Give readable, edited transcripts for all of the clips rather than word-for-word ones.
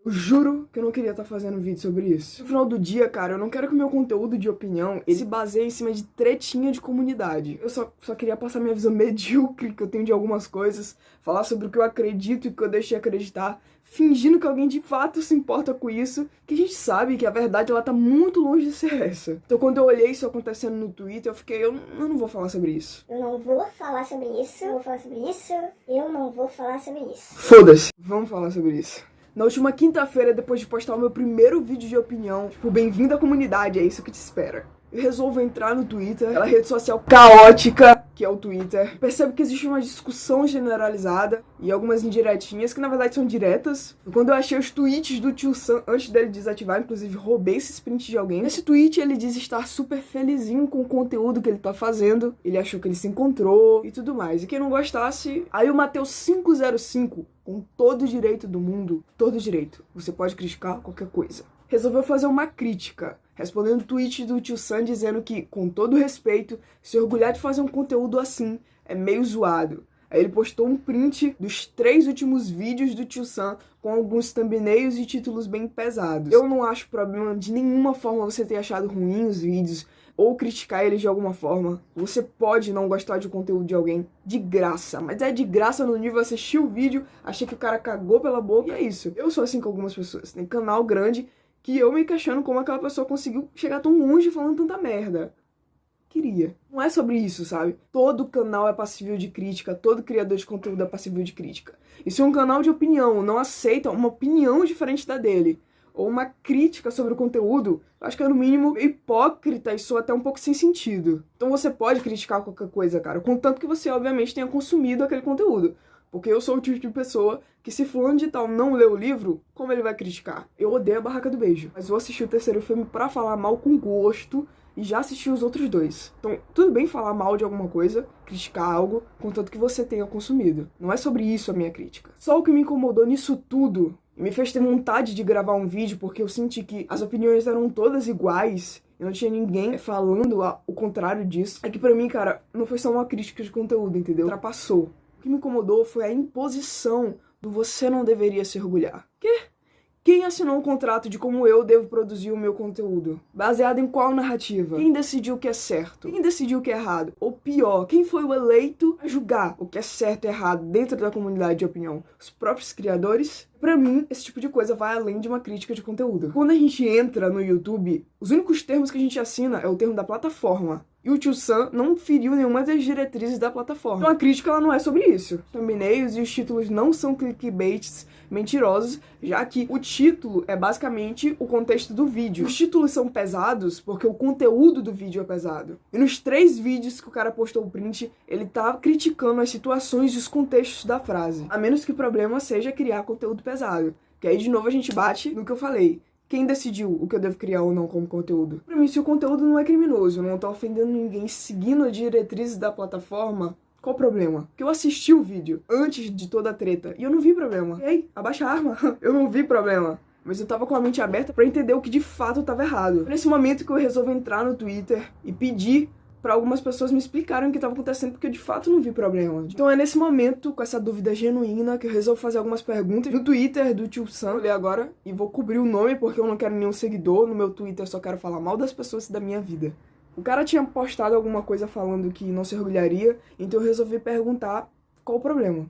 Eu juro que eu não queria estar fazendo vídeo sobre isso. No final do dia, cara, eu não quero que o meu conteúdo de opinião ele se baseie em cima de tretinha de comunidade. Eu só queria passar minha visão medíocre que eu tenho de algumas coisas, falar sobre o que eu acredito e o que eu deixei acreditar, fingindo que alguém de fato se importa com isso, que a gente sabe que a verdade ela tá muito longe de ser essa. Então quando eu olhei isso acontecendo no Twitter, eu fiquei, eu não vou falar sobre isso. Eu não vou falar sobre isso, eu vou falar sobre isso, eu não vou falar sobre isso. Foda-se, vamos falar sobre isso. Na última quinta-feira, depois de postar o meu primeiro vídeo de opinião, tipo, bem-vindo à comunidade, é isso que te espera. Eu resolvo entrar no Twitter, aquela rede social caótica que é o Twitter. Percebo que existe uma discussão generalizada e algumas indiretinhas, que na verdade são diretas. Quando eu achei os tweets do Tio Sam, antes dele desativar, inclusive roubei esses prints de alguém. Nesse tweet ele diz estar super felizinho com o conteúdo que ele tá fazendo. Ele achou que ele se encontrou e tudo mais. E quem não gostasse, aí o Mateus505, com todo o direito do mundo, todo direito, você pode criticar qualquer coisa, resolveu fazer uma crítica, respondendo o tweet do Tio Sam dizendo que, com todo respeito, se orgulhar de fazer um conteúdo assim é meio zoado. Aí ele postou um print dos 3 últimos vídeos do Tio Sam com alguns thumbnails e títulos bem pesados. Eu não acho problema de nenhuma forma você ter achado ruim os vídeos ou criticar eles de alguma forma. Você pode não gostar de conteúdo de alguém de graça, mas é de graça no nível assistir o vídeo, achei que o cara cagou pela boca e é isso. Eu sou assim com algumas pessoas, tem canal grande que eu me questiono como aquela pessoa conseguiu chegar tão longe falando tanta merda. Queria. Não é sobre isso, sabe? Todo canal é passível de crítica, todo criador de conteúdo é passível de crítica. E se um canal de opinião não aceita uma opinião diferente da dele, ou uma crítica sobre o conteúdo, eu acho que é no mínimo hipócrita e soa até um pouco sem sentido. Então você pode criticar qualquer coisa, cara, contanto que você obviamente tenha consumido aquele conteúdo. Porque eu sou o tipo de pessoa que se fulano de tal não lê o livro, como ele vai criticar? Eu odeio a Barraca do Beijo, mas vou assistir o terceiro filme pra falar mal com gosto e já assisti os outros 2. Então, tudo bem falar mal de alguma coisa, criticar algo, contanto que você tenha consumido. Não é sobre isso a minha crítica. Só o que me incomodou nisso tudo e me fez ter vontade de gravar um vídeo porque eu senti que as opiniões eram todas iguais e não tinha ninguém falando o contrário disso. É que pra mim, cara, não foi só uma crítica de conteúdo, entendeu? Ultrapassou. O que me incomodou foi a imposição do você não deveria se orgulhar. Quê? Quem assinou um contrato de como eu devo produzir o meu conteúdo? Baseado em qual narrativa? Quem decidiu o que é certo? Quem decidiu o que é errado? Ou pior, quem foi o eleito a julgar o que é certo e errado dentro da comunidade de opinião? Os próprios criadores? Pra mim, esse tipo de coisa vai além de uma crítica de conteúdo. Quando a gente entra no YouTube, os únicos termos que a gente assina é o termo da plataforma. E o Tio Sam não feriu nenhuma das diretrizes da plataforma. Então a crítica ela não é sobre isso. Thumbnails e os títulos não são clickbaits mentirosos, já que o título é basicamente o contexto do vídeo. Os títulos são pesados porque o conteúdo do vídeo é pesado. E nos 3 vídeos que o cara postou o print, ele tá criticando as situações e os contextos da frase. A menos que o problema seja criar conteúdo pesado. Que aí de novo a gente bate no que eu falei. Quem decidiu o que eu devo criar ou não como conteúdo? Pra mim, se o conteúdo não é criminoso, não tá ofendendo ninguém, seguindo as diretrizes da plataforma, qual o problema? Porque eu assisti o vídeo antes de toda a treta e eu não vi problema. Ei, abaixa a arma. Eu não vi problema. Mas eu tava com a mente aberta pra entender o que de fato tava errado. Nesse momento que eu resolvo entrar no Twitter e pedir pra algumas pessoas me explicarem o que estava acontecendo, porque eu de fato não vi problema. Então é nesse momento, com essa dúvida genuína, que eu resolvo fazer algumas perguntas no Twitter do Tio Sam. Vou ler agora e vou cobrir o nome, porque eu não quero nenhum seguidor. No meu Twitter eu só quero falar mal das pessoas e da minha vida. O cara tinha postado alguma coisa falando que não se orgulharia, então eu resolvi perguntar qual o problema.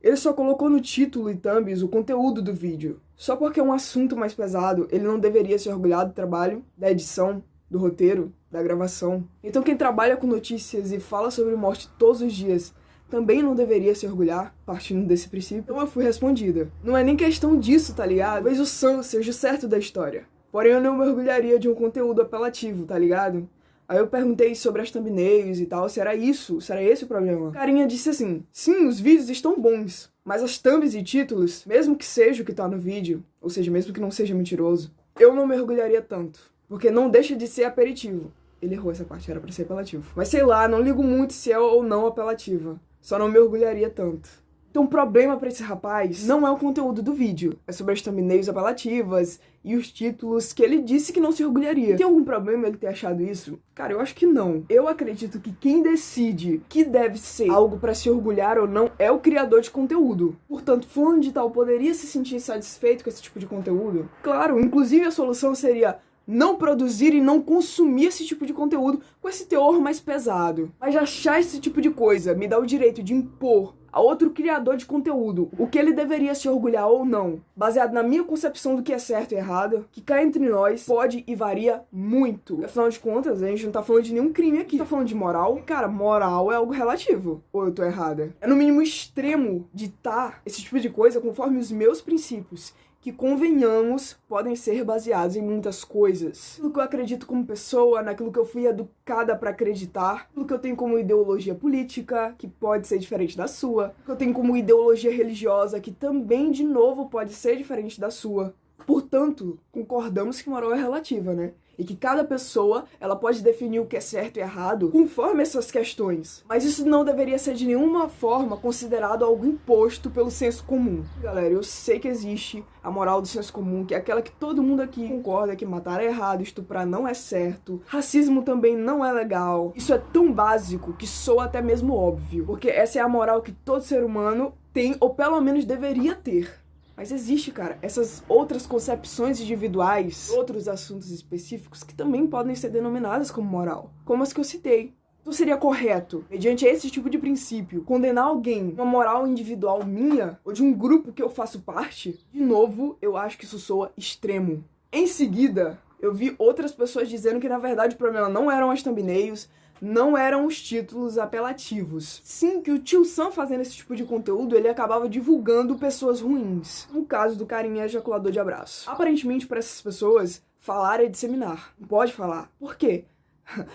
Ele só colocou no título e thumbs o conteúdo do vídeo. Só porque é um assunto mais pesado, ele não deveria se orgulhar do trabalho, da edição, do roteiro, da gravação. Então quem trabalha com notícias e fala sobre morte todos os dias também não deveria se orgulhar, partindo desse princípio. Então eu fui respondida. Não é nem questão disso, tá ligado? Talvez o Sam seja o certo da história. Porém eu não me orgulharia de um conteúdo apelativo, tá ligado? Aí eu perguntei sobre as thumbnails e tal, se era isso, se era esse o problema. A carinha disse assim, sim, os vídeos estão bons, mas as thumbs e títulos, mesmo que seja o que tá no vídeo, ou seja, mesmo que não seja mentiroso, eu não me orgulharia tanto, porque não deixa de ser aperitivo. Ele errou essa parte, era pra ser apelativo. Mas sei lá, não ligo muito se é ou não apelativa, só não me orgulharia tanto. Então o problema pra esse rapaz não é o conteúdo do vídeo, é sobre as thumbnails apelativas e os títulos que ele disse que não se orgulharia. Tem algum problema ele ter achado isso? Cara, eu acho que não. Eu acredito que quem decide que deve ser algo pra se orgulhar ou não é o criador de conteúdo. Portanto, fulano de tal poderia se sentir satisfeito com esse tipo de conteúdo? Claro, inclusive a solução seria não produzir e não consumir esse tipo de conteúdo com esse teor mais pesado. Mas achar esse tipo de coisa me dá o direito de impor a outro criador de conteúdo o que ele deveria se orgulhar ou não, baseado na minha concepção do que é certo e errado, que cá entre nós pode e varia muito. Afinal de contas, a gente não tá falando de nenhum crime aqui, tá falando de moral. E, cara, moral é algo relativo. Ou eu tô errada? É no mínimo extremo ditar esse tipo de coisa conforme os meus princípios, que, convenhamos, podem ser baseados em muitas coisas. Naquilo que eu acredito como pessoa, naquilo que eu fui educada pra acreditar, naquilo que eu tenho como ideologia política, que pode ser diferente da sua, naquilo que eu tenho como ideologia religiosa, que também, de novo, pode ser diferente da sua. Portanto, concordamos que moral é relativa, né? E que cada pessoa, ela pode definir o que é certo e errado conforme essas questões. Mas isso não deveria ser de nenhuma forma considerado algo imposto pelo senso comum. Galera, eu sei que existe a moral do senso comum, que é aquela que todo mundo aqui concorda que matar é errado, estuprar não é certo, racismo também não é legal. Isso é tão básico que soa até mesmo óbvio, porque essa é a moral que todo ser humano tem, ou pelo menos deveria ter. Mas existe, cara, essas outras concepções individuais, outros assuntos específicos que também podem ser denominadas como moral, como as que eu citei. Então seria correto, mediante esse tipo de princípio, condenar alguém uma moral individual minha, ou de um grupo que eu faço parte? De novo, eu acho que isso soa extremo. Em seguida, eu vi outras pessoas dizendo que na verdade o problema não eram as thumbnails, não eram os títulos apelativos. Sim, que o Tio Sam fazendo esse tipo de conteúdo, ele acabava divulgando pessoas ruins. No caso do carinha ejaculador de abraço. Aparentemente, para essas pessoas, falar é disseminar. Não pode falar. Por quê?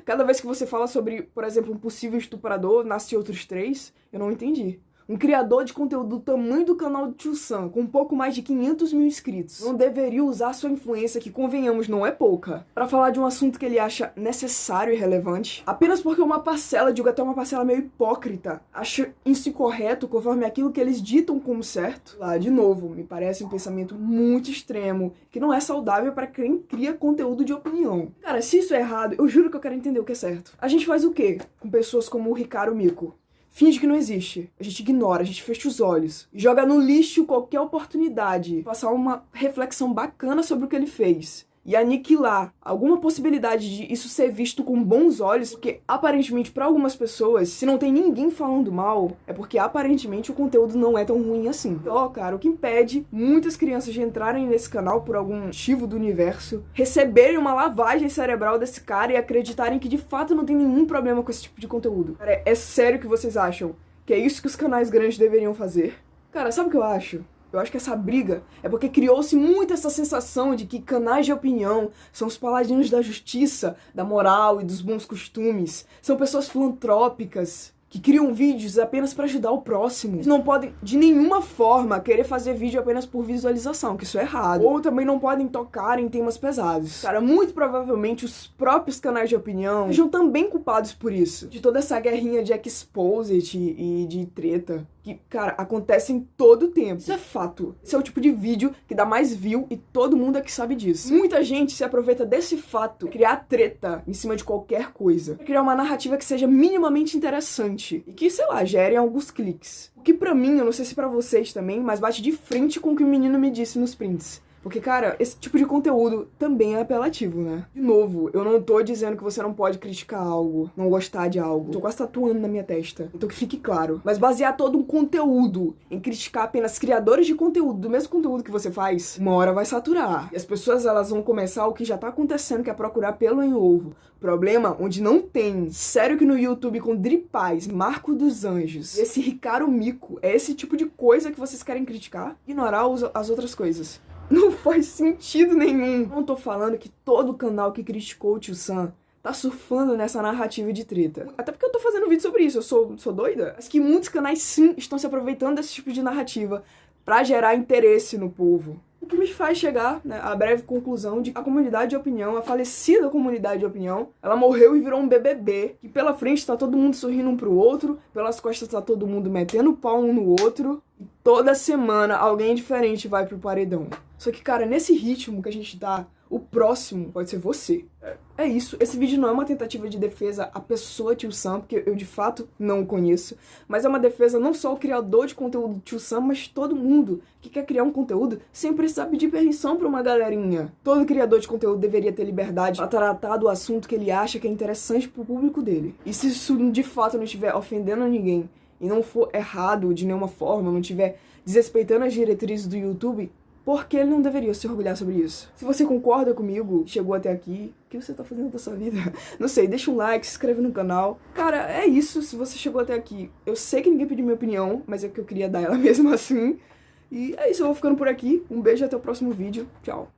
Cada vez que você fala sobre, por exemplo, um possível estuprador, nasce outros 3, eu não entendi. Um criador de conteúdo do tamanho do canal do Tio Sam, com um pouco mais de 500 mil inscritos, não deveria usar sua influência, que convenhamos não é pouca, pra falar de um assunto que ele acha necessário e relevante, apenas porque uma parcela, digo até uma parcela meio hipócrita, acha isso incorreto conforme aquilo que eles ditam como certo. Lá, de novo, me parece um pensamento muito extremo, que não é saudável pra quem cria conteúdo de opinião. Cara, se isso é errado, eu juro que eu quero entender o que é certo. A gente faz o quê com pessoas como o Ricardo Mico? Finge que não existe, a gente ignora, a gente fecha os olhos, joga no lixo qualquer oportunidade, passar uma reflexão bacana sobre o que ele fez e aniquilar alguma possibilidade de isso ser visto com bons olhos, porque aparentemente para algumas pessoas, se não tem ninguém falando mal, é porque aparentemente o conteúdo não é tão ruim assim. Ó, cara, o que impede muitas crianças de entrarem nesse canal por algum motivo do universo, receberem uma lavagem cerebral desse cara e acreditarem que de fato não tem nenhum problema com esse tipo de conteúdo. Cara, é sério que vocês acham que é isso que os canais grandes deveriam fazer? Cara, sabe o que eu acho? Eu acho que essa briga é porque criou-se muito essa sensação de que canais de opinião são os paladinos da justiça, da moral e dos bons costumes. São pessoas filantrópicas que criam vídeos apenas para ajudar o próximo. Eles não podem, de nenhuma forma, querer fazer vídeo apenas por visualização, que isso é errado. Ou também não podem tocar em temas pesados. Cara, muito provavelmente os próprios canais de opinião sejam também culpados por isso. De toda essa guerrinha de exposed e de treta que, cara, acontece em todo o tempo. Isso é fato. Esse é o tipo de vídeo que dá mais view e todo mundo aqui sabe disso. Muita gente se aproveita desse fato pra criar treta em cima de qualquer coisa. Pra criar uma narrativa que seja minimamente interessante e que, sei lá, gerem alguns cliques. O que pra mim, eu não sei se pra vocês também, mas bate de frente com o que o menino me disse nos prints. Porque, cara, esse tipo de conteúdo também é apelativo, né? De novo, eu não tô dizendo que você não pode criticar algo, não gostar de algo. Tô quase tatuando na minha testa. Então que fique claro. Mas basear todo um conteúdo em criticar apenas criadores de conteúdo, do mesmo conteúdo que você faz, uma hora vai saturar. E as pessoas, elas vão começar o que já tá acontecendo, que é procurar pelo em ovo. Problema onde não tem. Sério que no YouTube com Dripaz, Marco dos Anjos, esse Ricardo Mico, é esse tipo de coisa que vocês querem criticar? Ignorar as outras coisas. Não faz sentido nenhum. Não tô falando que todo canal que criticou o Tio Sam tá surfando nessa narrativa de treta. Até porque eu tô fazendo vídeo sobre isso, eu sou doida. Mas que muitos canais sim estão se aproveitando desse tipo de narrativa pra gerar interesse no povo. O que me faz chegar, né, à breve conclusão de que a comunidade de opinião, a falecida comunidade de opinião, ela morreu e virou um BBB, que pela frente tá todo mundo sorrindo um pro outro, pelas costas tá todo mundo metendo pau um no outro, e toda semana alguém diferente vai pro paredão. Só que, cara, nesse ritmo que a gente tá, o próximo pode ser você. É isso. Esse vídeo não é uma tentativa de defesa à pessoa Tio Sam, porque eu de fato não o conheço, mas é uma defesa não só ao criador de conteúdo Tio Sam, mas todo mundo que quer criar um conteúdo sem precisar pedir permissão pra uma galerinha. Todo criador de conteúdo deveria ter liberdade pra tratar do assunto que ele acha que é interessante pro público dele. E se isso de fato não estiver ofendendo ninguém e não for errado de nenhuma forma, não estiver desrespeitando as diretrizes do YouTube, por que ele não deveria se orgulhar sobre isso? Se você concorda comigo, chegou até aqui, o que você tá fazendo da sua vida? Não sei, deixa um like, se inscreve no canal. Cara, é isso, se você chegou até aqui. Eu sei que ninguém pediu minha opinião, mas é que eu queria dar ela mesmo assim. E é isso, eu vou ficando por aqui. Um beijo e até o próximo vídeo. Tchau.